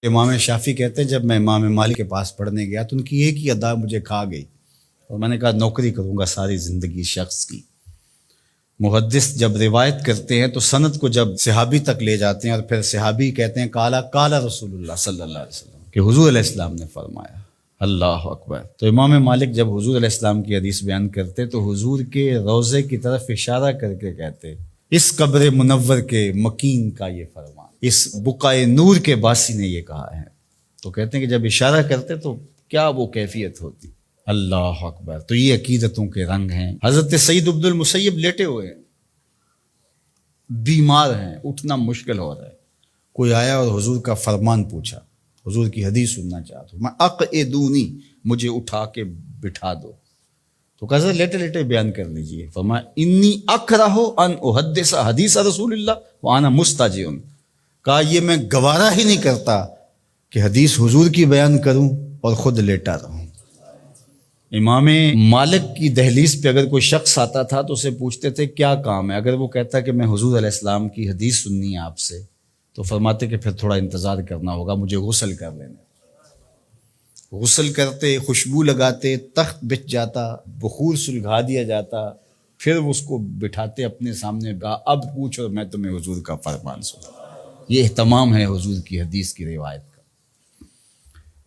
امام شافعی کہتے ہیں جب میں امام مالک کے پاس پڑھنے گیا تو ان کی ایک ہی ادا مجھے کھا گئی، اور میں نے کہا نوکری کروں گا ساری زندگی شخص کی۔ محدث جب روایت کرتے ہیں تو سند کو جب صحابی تک لے جاتے ہیں اور پھر صحابی کہتے ہیں کالا رسول اللہ صلی اللہ علیہ وسلم کہ حضور علیہ السلام نے فرمایا، اللہ اکبر۔ تو امام مالک جب حضور علیہ السلام کی حدیث بیان کرتے تو حضور کے روضے کی طرف اشارہ کر کے کہتے اس قبر منور کے مکین کا یہ فرمان، اس بقائے نور کے باسی نے یہ کہا ہے۔ تو کہتے ہیں کہ جب اشارہ کرتے تو کیا وہ کیفیت ہوتی، اللہ اکبر۔ تو یہ عقیدتوں کے رنگ ہیں۔ حضرت سعید بن المسیب لیٹے ہوئے ہیں، بیمار ہیں، اٹھنا مشکل ہو رہا ہے، کوئی آیا اور حضور کا فرمان پوچھا، حضور کی حدیث سننا چاہتا ہوں، میں اقعدونی، مجھے اٹھا کے بٹھا دو۔ تو کہا لیٹے لیٹے بیان کر لیجئے۔ فرمایا انی اکرہ ان احدث حدیث رسول اللہ وانا مستجع، کہا یہ میں گوارا ہی نہیں کرتا کہ حدیث حضور کی بیان کروں اور خود لیٹا رہوں۔ امام مالک کی دہلیز پہ اگر کوئی شخص آتا تھا تو اسے پوچھتے تھے کیا کام ہے، اگر وہ کہتا کہ میں حضور علیہ السلام کی حدیث سننی ہے آپ سے، تو فرماتے کہ پھر تھوڑا انتظار کرنا ہوگا، مجھے غسل کر لینے۔ غسل کرتے، خوشبو لگاتے، تخت بچھ جاتا، بخور سلگھا دیا جاتا، پھر اس کو بٹھاتے اپنے سامنے، کہا اب پوچھو میں تمہیں حضور کا فرمان سنا۔ یہ اہتمام ہے حضور کی حدیث کی روایت کا۔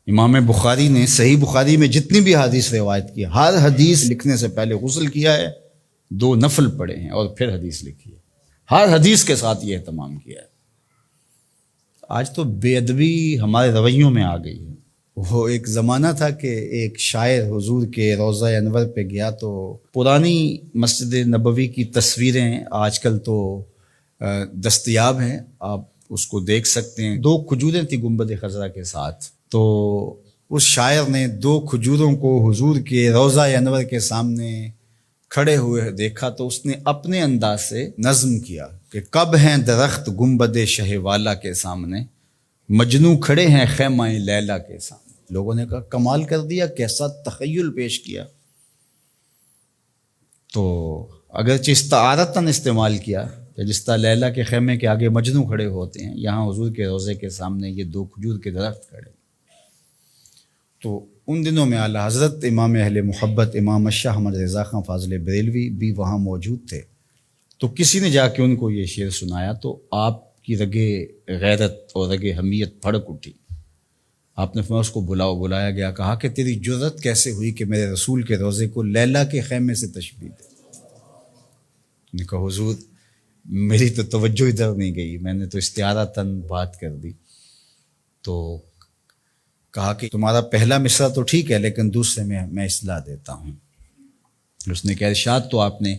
امام بخاری نے صحیح بخاری میں جتنی بھی حدیث روایت کی، ہر حدیث لکھنے سے پہلے غسل کیا ہے، 2 نفل پڑھے ہیں اور پھر حدیث لکھی ہے، ہر حدیث کے ساتھ یہ اہتمام کیا ہے۔ آج تو بے ادبی ہمارے رویوں میں آ گئی ہے۔ وہ ایک زمانہ تھا کہ ایک شاعر حضور کے روضہ انور پہ گیا تو پرانی مسجد نبوی کی تصویریں آج کل تو دستیاب ہیں، آپ اس کو دیکھ سکتے ہیں۔ 2 کھجوریں تھیں گنبد خضرا کے ساتھ، تو اس شاعر نے 2 کھجوروں کو حضور کے روضہ انور کے سامنے کھڑے ہوئے دیکھا تو اس نے اپنے انداز سے نظم کیا کہ کب ہیں درخت گنبد شہ والا کے سامنے، مجنوں کھڑے ہیں خیمہ لیلا کے سامنے۔ لوگوں نے کہا کمال کر دیا، کیسا تخیل پیش کیا۔ تو اگرچہ استعارتاً استعمال کیا کہ جس طرح لیلا کے خیمے کے آگے مجنوں کھڑے ہوتے ہیں، یہاں حضور کے روضے کے سامنے یہ 2 کھجور کے درخت کھڑے۔ تو ان دنوں میں اعلیٰ حضرت امام اہل محبت امام شاہ احمد رضا خان فاضل بریلوی بھی وہاں موجود تھے۔ تو کسی نے جا کے ان کو یہ شعر سنایا تو آپ کی رگے غیرت اور رگے حمیت بھڑک اٹھی۔ آپ نے فرمایا اس کو بلایا گیا، کہا کہ تیری جرت کیسے ہوئی کہ میرے رسول کے روضے کو لیلا کے خیمے سے تشبیہ دے۔ میں نے کہا حضور میری تو توجہ ادھر نہیں گئی، میں نے تو استعارتاً بات کر دی۔ تو کہا کہ تمہارا پہلا مصرع تو ٹھیک ہے لیکن دوسرے میں اصلاح دیتا ہوں۔ اس نے کہا ارشاد تو آپ نے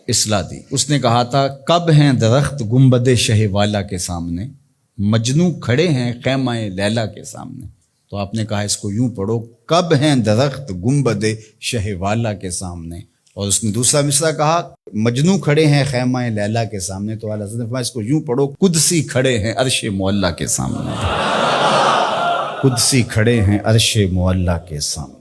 اصلاح دی۔ اس نے کہا تھا کب ہیں درخت گنبد شہ والا کے سامنے، مجنوں کھڑے ہیں خیمہ لیلا کے سامنے۔ تو آپ نے کہا اس کو یوں پڑھو کب ہیں درخت گنبد شہ والا کے سامنے، اور اس نے دوسرا مصرع کہا مجنوں کھڑے ہیں خیمہ لیلا کے سامنے۔ تو اعلیٰ حضرت نے فرمایا اس کو یوں پڑھو قدسی کھڑے ہیں عرش معلیٰ کے سامنے، قدسی کھڑے ہیں عرش معلیٰ کے سامنے۔